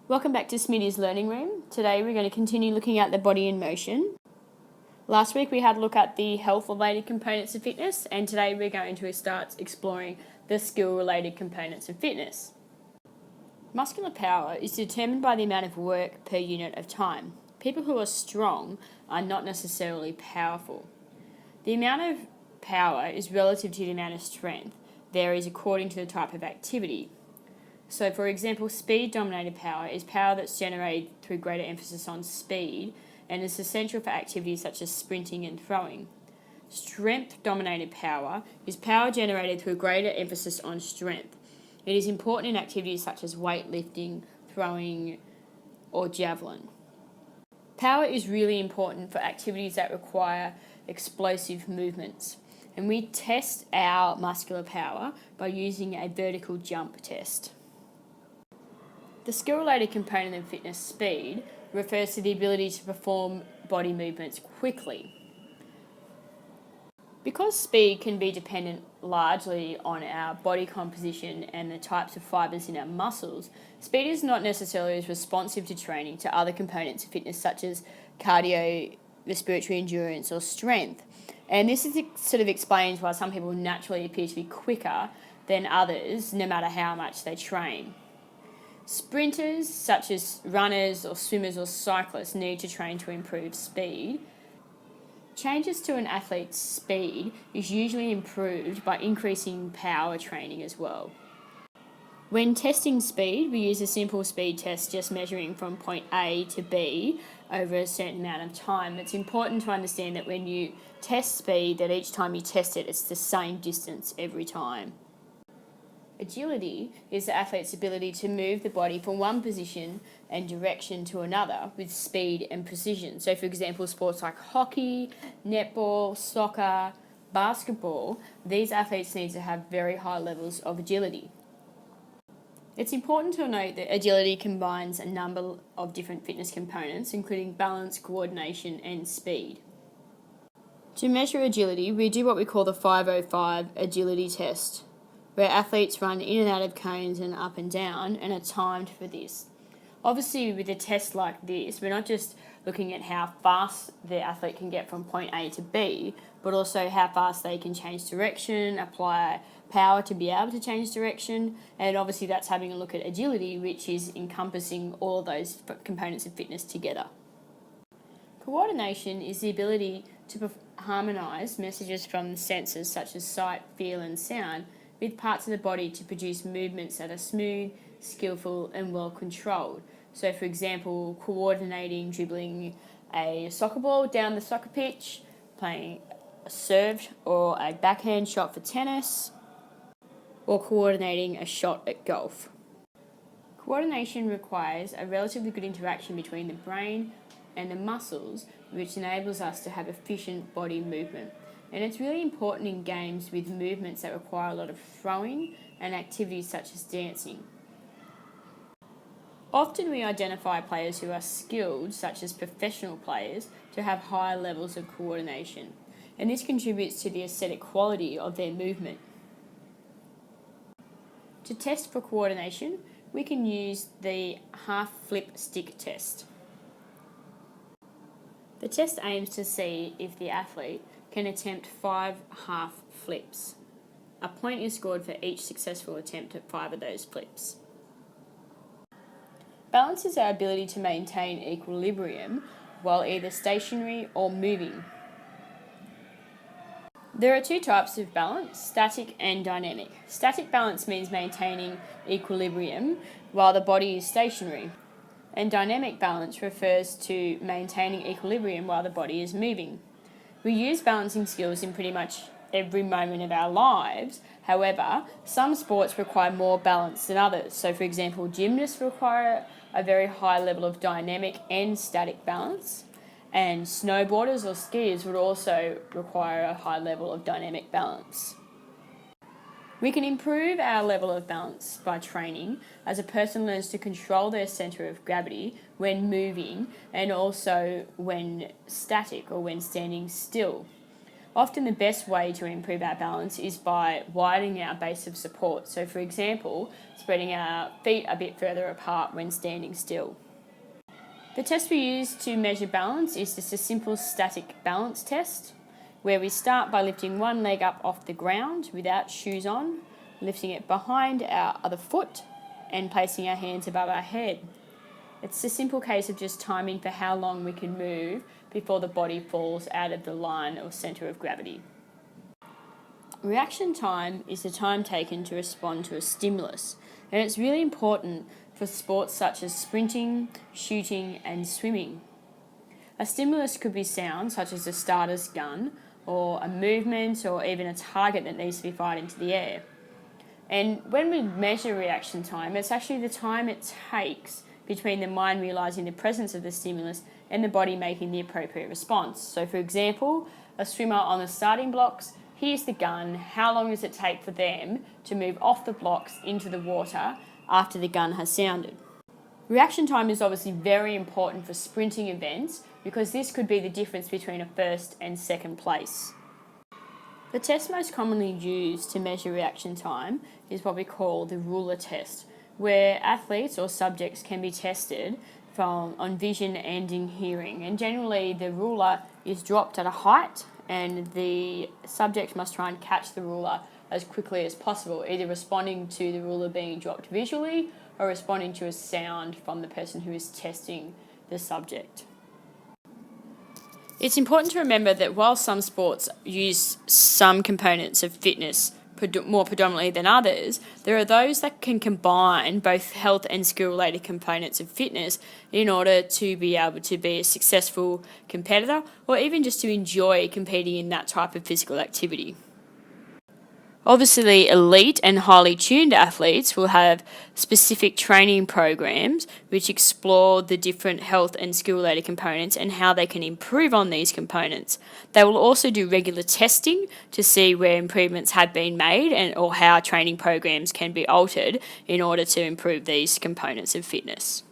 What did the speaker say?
Welcome back to Smitty's Learning Room. Today we're going to continue looking at the body in motion. Last week we had a look at the health-related components of fitness, and today we're going to start exploring the skill-related components of fitness. Muscular power is determined by the amount of work per unit of time. People who are strong are not necessarily powerful. The amount of power is relative to the amount of strength, varies according to the type of activity. So, for example, speed-dominated power is power that's generated through greater emphasis on speed and is essential for activities such as sprinting and throwing. Strength-dominated power is power generated through greater emphasis on strength. It is important in activities such as weightlifting, throwing, or javelin. Power is really important for activities that require explosive movements, and we test our muscular power by using a vertical jump test. The skill-related component of fitness, speed, refers to the ability to perform body movements quickly. Because speed can be dependent largely on our body composition and the types of fibres in our muscles, speed is not necessarily as responsive to training to other components of fitness such as cardio, respiratory endurance or strength. And this sort of explains why some people naturally appear to be quicker than others no matter how much they train. Sprinters, such as runners or swimmers or cyclists, need to train to improve speed. Changes to an athlete's speed is usually improved by increasing power training as well. When testing speed, we use a simple speed test just measuring from point A to B over a certain amount of time. It's important to understand that when you test speed, that each time you test it, it's the same distance every time. Agility is the athlete's ability to move the body from one position and direction to another with speed and precision. So, for example, sports like hockey, netball, soccer, basketball, these athletes need to have very high levels of agility. It's important to note that agility combines a number of different fitness components, including balance, coordination, and speed. To measure agility, we do what we call the 505 agility test, where athletes run in and out of cones and up and down and are timed for this. Obviously, with a test like this, we're not just looking at how fast the athlete can get from point A to B, but also how fast they can change direction, apply power to be able to change direction, and obviously that's having a look at agility, which is encompassing all of those components of fitness together. Coordination is the ability to harmonise messages from senses such as sight, feel and sound with parts of the body to produce movements that are smooth, skillful and well controlled. So, for example, coordinating dribbling a soccer ball down the soccer pitch, playing a serve or a backhand shot for tennis, or coordinating a shot at golf. Coordination requires a relatively good interaction between the brain and the muscles, which enables us to have efficient body movement. And it's really important in games with movements that require a lot of throwing and activities such as dancing. Often we identify players who are skilled, such as professional players, to have higher levels of coordination, and this contributes to the aesthetic quality of their movement. To test for coordination, we can use the half flip stick test. The test aims to see if the athlete can attempt 5 half flips. A point is scored for each successful attempt at 5 of those flips. Balance is our ability to maintain equilibrium while either stationary or moving. There are 2 types of balance, static and dynamic. Static balance means maintaining equilibrium while the body is stationary, and dynamic balance refers to maintaining equilibrium while the body is moving. We use balancing skills in pretty much every moment of our lives. However, some sports require more balance than others. So, for example, gymnasts require a very high level of dynamic and static balance, and snowboarders or skiers would also require a high level of dynamic balance. We can improve our level of balance by training as a person learns to control their centre of gravity when moving and also when static or when standing still. Often the best way to improve our balance is by widening our base of support. So for example, spreading our feet a bit further apart when standing still. The test we use to measure balance is just a simple static balance test, where we start by lifting one leg up off the ground without shoes on, lifting it behind our other foot and placing our hands above our head. It's a simple case of just timing for how long we can move before the body falls out of the line or centre of gravity. Reaction time is the time taken to respond to a stimulus, and it's really important for sports such as sprinting, shooting and swimming. A stimulus could be sound, such as a starter's gun, or a movement, or even a target that needs to be fired into the air. And when we measure reaction time, it's actually the time it takes between the mind realising the presence of the stimulus and the body making the appropriate response. So for example, a swimmer on the starting blocks hears the gun, how long does it take for them to move off the blocks into the water after the gun has sounded? Reaction time is obviously very important for sprinting events because this could be the difference between a first and second place. The test most commonly used to measure reaction time is what we call the ruler test, where athletes or subjects can be tested on vision and in hearing. And generally the ruler is dropped at a height and the subject must try and catch the ruler as quickly as possible, either responding to the ruler being dropped visually or responding to a sound from the person who is testing the subject. It's important to remember that while some sports use some components of fitness more predominantly than others, there are those that can combine both health and skill-related components of fitness in order to be able to be a successful competitor or even just to enjoy competing in that type of physical activity. Obviously, elite and highly tuned athletes will have specific training programs which explore the different health and skill-related components and how they can improve on these components. They will also do regular testing to see where improvements have been made or how training programs can be altered in order to improve these components of fitness.